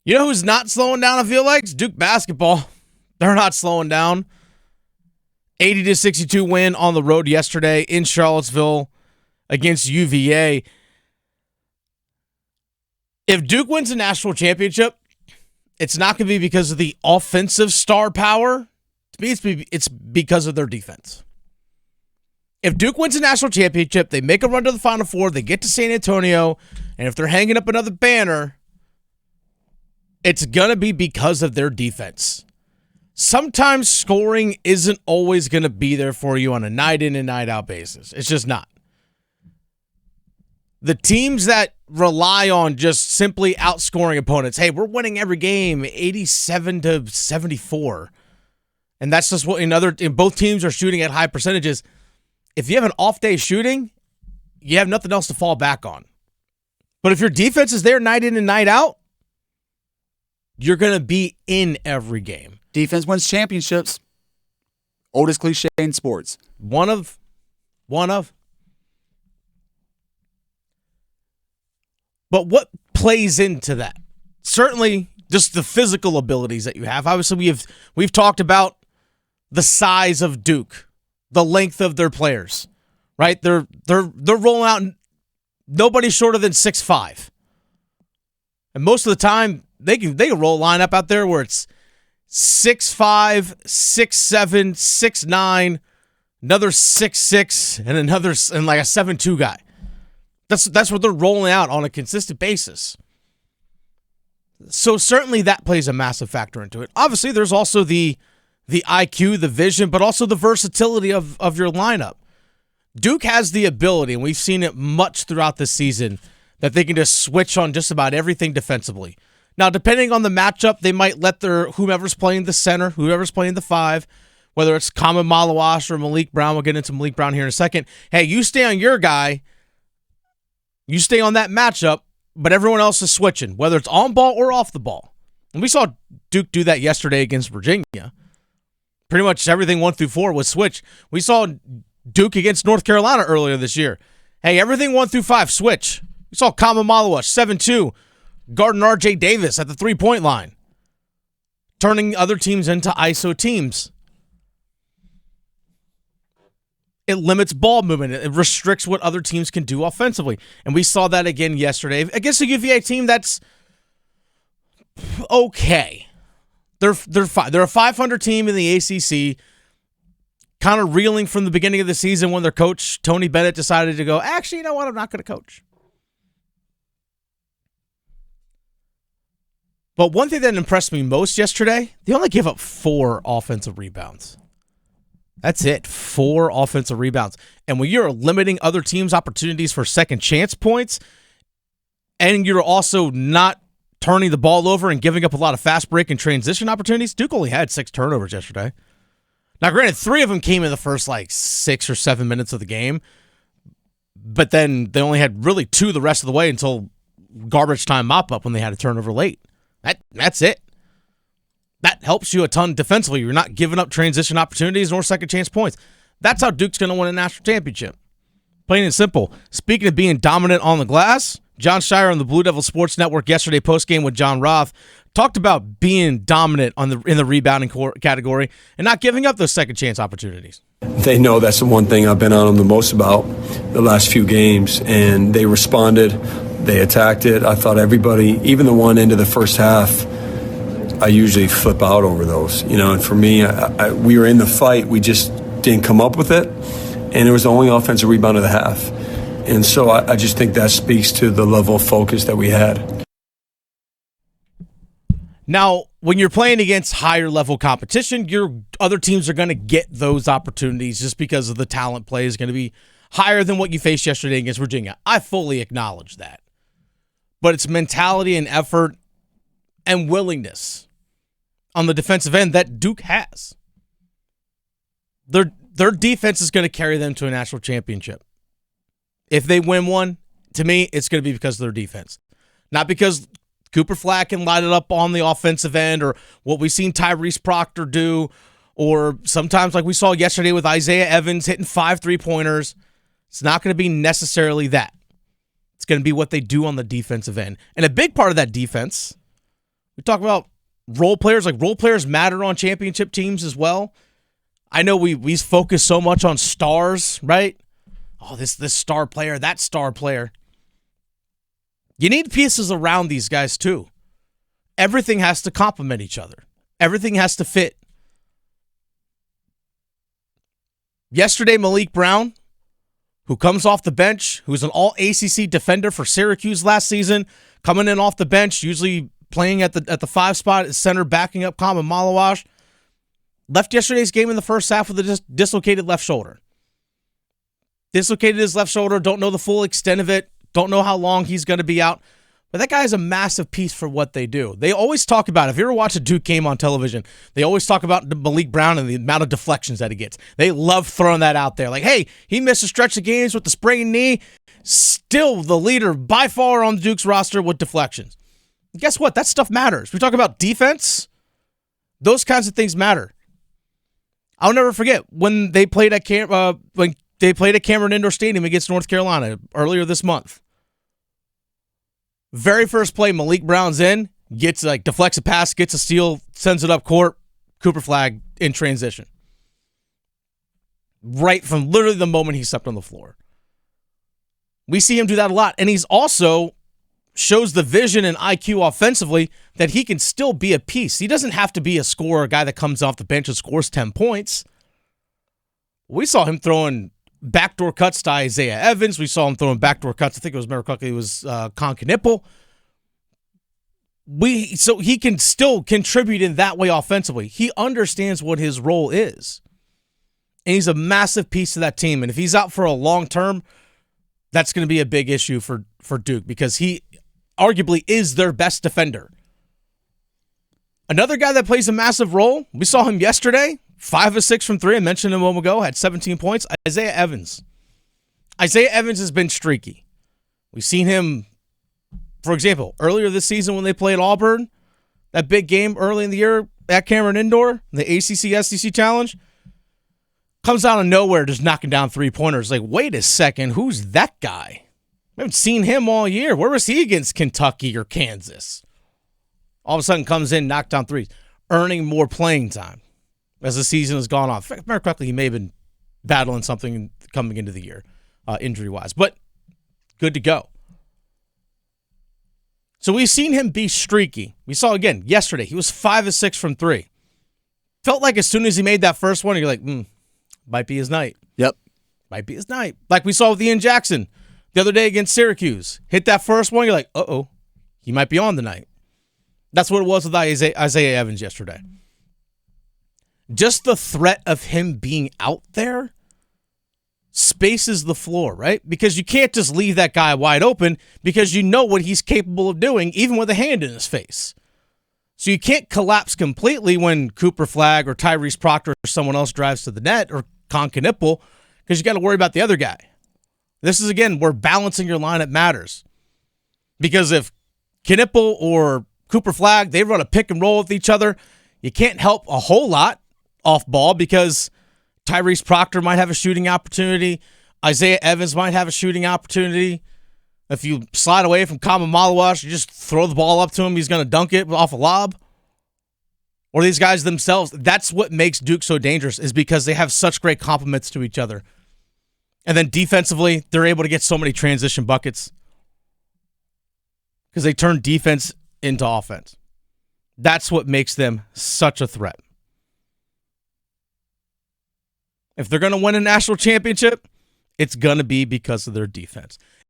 You know who's not slowing down, I feel like? It's Duke basketball. They're not slowing down. 80-62 win on the road yesterday in Charlottesville against UVA. If Duke wins a national championship, it's not going to be because of the offensive star power. To me, it's because of their defense. If Duke wins a national championship, they make a run to the Final Four, they get to San Antonio, and if they're hanging up another banner, it's going to be because of their defense. Sometimes scoring isn't always going to be there for you on a night in and night out basis. It's just not. The teams that rely on just simply outscoring opponents, hey, we're winning every game 87-74. And that's just what in both teams are shooting at high percentages. If you have an off day shooting, you have nothing else to fall back on. But if your defense is there night in and night out, you're going to be in every game. Defense wins championships. Oldest cliche in sports. One of. But what plays into that? Certainly just the physical abilities that you have. Obviously, we've talked about the size of Duke, the length of their players, right? They're rolling out nobody shorter than 6'5". And most of the time, they can roll a lineup out there where it's 6'5", 6'7", 6'9", another 6'6", and like a 7'2" guy. That's what they're rolling out on a consistent basis. So certainly that plays a massive factor into it. Obviously, there's also the IQ, the vision, but also the versatility of your lineup. Duke has the ability, and we've seen it much throughout this season, that they can just switch on just about everything defensively. Now, depending on the matchup, they might let whomever's playing the center, whoever's playing the 5, whether it's Kama Malawash or Malik Brown. We'll get into Malik Brown here in a second. Hey, you stay on your guy. You stay on that matchup, but everyone else is switching, whether it's on ball or off the ball. And we saw Duke do that yesterday against Virginia. Pretty much everything 1 through 4 was switch. We saw Duke against North Carolina earlier this year. Hey, everything 1 through 5, switch. We saw Kama Malawash, 7'2", guarding R.J. Davis at the three-point line, turning other teams into ISO teams. It limits ball movement. It restricts what other teams can do offensively. And we saw that again yesterday against a UVA team that's okay. They're fine. They're a 500 team in the ACC, kind of reeling from the beginning of the season when their coach, Tony Bennett, decided to go, actually, you know what? I'm not going to coach. But one thing that impressed me most yesterday, they only gave up 4 offensive rebounds. That's it, 4 offensive rebounds. And when you're limiting other teams' opportunities for second chance points, and you're also not turning the ball over and giving up a lot of fast break and transition opportunities, Duke only had 6 turnovers yesterday. Now, granted, 3 of them came in the first 6 or 7 minutes of the game, but then they only had really 2 the rest of the way until garbage time mop-up when they had a turnover late. That's it. That helps you a ton defensively. You're not giving up transition opportunities nor second chance points. That's how Duke's going to win a national championship. Plain and simple. Speaking of being dominant on the glass, John Shire on the Blue Devil Sports Network yesterday postgame with John Roth talked about being dominant in the rebounding category and not giving up those second chance opportunities. They know that's the one thing I've been on them the most about the last few games, and they responded. They attacked it. I thought everybody, even the one into the first half, I usually flip out over those, and for me, we were in the fight. We just didn't come up with it, and it was the only offensive rebound of the half. And so I just think that speaks to the level of focus that we had. Now, when you're playing against higher level competition, your other teams are going to get those opportunities just because of the talent play is going to be higher than what you faced yesterday against Virginia. I fully acknowledge that. But it's mentality and effort and willingness on the defensive end that Duke has. Their defense is going to carry them to a national championship. If they win one, to me, it's going to be because of their defense. Not because Cooper Flagg can light it up on the offensive end or what we've seen Tyrese Proctor do, or sometimes like we saw yesterday with Isaiah Evans hitting 5 3-pointers. It's not going to be necessarily that. It's going to be what they do on the defensive end. And a big part of that defense We talk about role players. Like, role players matter on championship teams as well. I know we focus so much on stars, right? Oh, this star player, that star player. You need pieces around these guys too. Everything has to complement each other. Everything has to fit. Yesterday, Malik Brown, who comes off the bench, who's an all-ACC defender for Syracuse last season, coming in off the bench, usually playing at the 5 spot at center, backing up Common Malawash, left yesterday's game in the first half with a dislocated left shoulder. Dislocated his left shoulder, don't know the full extent of it, don't know how long he's going to be out. But that guy is a massive piece for what they do. They always talk about, if you ever watch a Duke game on television, they always talk about Malik Brown and the amount of deflections that he gets. They love throwing that out there. Like, hey, he missed a stretch of games with the sprained knee. Still the leader by far on Duke's roster with deflections. And guess what? That stuff matters. We talk about defense. Those kinds of things matter. I'll never forget when they played at Cameron Indoor Stadium against North Carolina earlier this month. Very first play, Malik Brown's in, deflects a pass, gets a steal, sends it up court. Cooper Flagg in transition. Right from literally the moment he stepped on the floor. We see him do that a lot. And he's also shows the vision and IQ offensively that he can still be a piece. He doesn't have to be a scorer, a guy that comes off the bench and scores 10 points. We saw him throwing backdoor cuts to Isaiah Evans. We saw him throwing backdoor cuts. I think it was Concanipple. So he can still contribute in that way offensively. He understands what his role is. And he's a massive piece of that team. And if he's out for a long term, that's going to be a big issue for Duke because he arguably is their best defender. Another guy that plays a massive role, we saw him yesterday. 5 of 6 from 3. I mentioned him a moment ago. Had 17 points. Isaiah Evans. Isaiah Evans has been streaky. We've seen him, for example, earlier this season when they played Auburn, that big game early in the year at Cameron Indoor, the ACC SEC Challenge, comes out of nowhere just knocking down 3-pointers. Like, wait a second, who's that guy? I haven't seen him all year. Where was he against Kentucky or Kansas? All of a sudden comes in, knocked down threes, earning more playing time as the season has gone on. If I remember correctly, he may have been battling something coming into the year, injury-wise. But good to go. So we've seen him be streaky. We saw again yesterday. He was 5 of 6 from 3. Felt like as soon as he made that first one, you're like, might be his night. Yep. Might be his night. Like we saw with Ian Jackson the other day against Syracuse. Hit that first one, you're like, uh-oh, he might be on the night. That's what it was with Isaiah Evans yesterday. Just the threat of him being out there spaces the floor, right? Because you can't just leave that guy wide open because you know what he's capable of doing, even with a hand in his face. So you can't collapse completely when Cooper Flagg or Tyrese Proctor or someone else drives to the net or Concanipple because you got to worry about the other guy. This is, again, where balancing your lineup matters. Because if Knipple or Cooper Flagg, they run a pick and roll with each other, you can't help a whole lot off ball because Tyrese Proctor might have a shooting opportunity. Isaiah Evans might have a shooting opportunity. If you slide away from Kama Malawash, you just throw the ball up to him, he's going to dunk it off a lob. Or these guys themselves. That's what makes Duke so dangerous is because they have such great complements to each other. And then defensively, they're able to get so many transition buckets because they turn defense into offense. That's what makes them such a threat. If they're going to win a national championship, it's going to be because of their defense.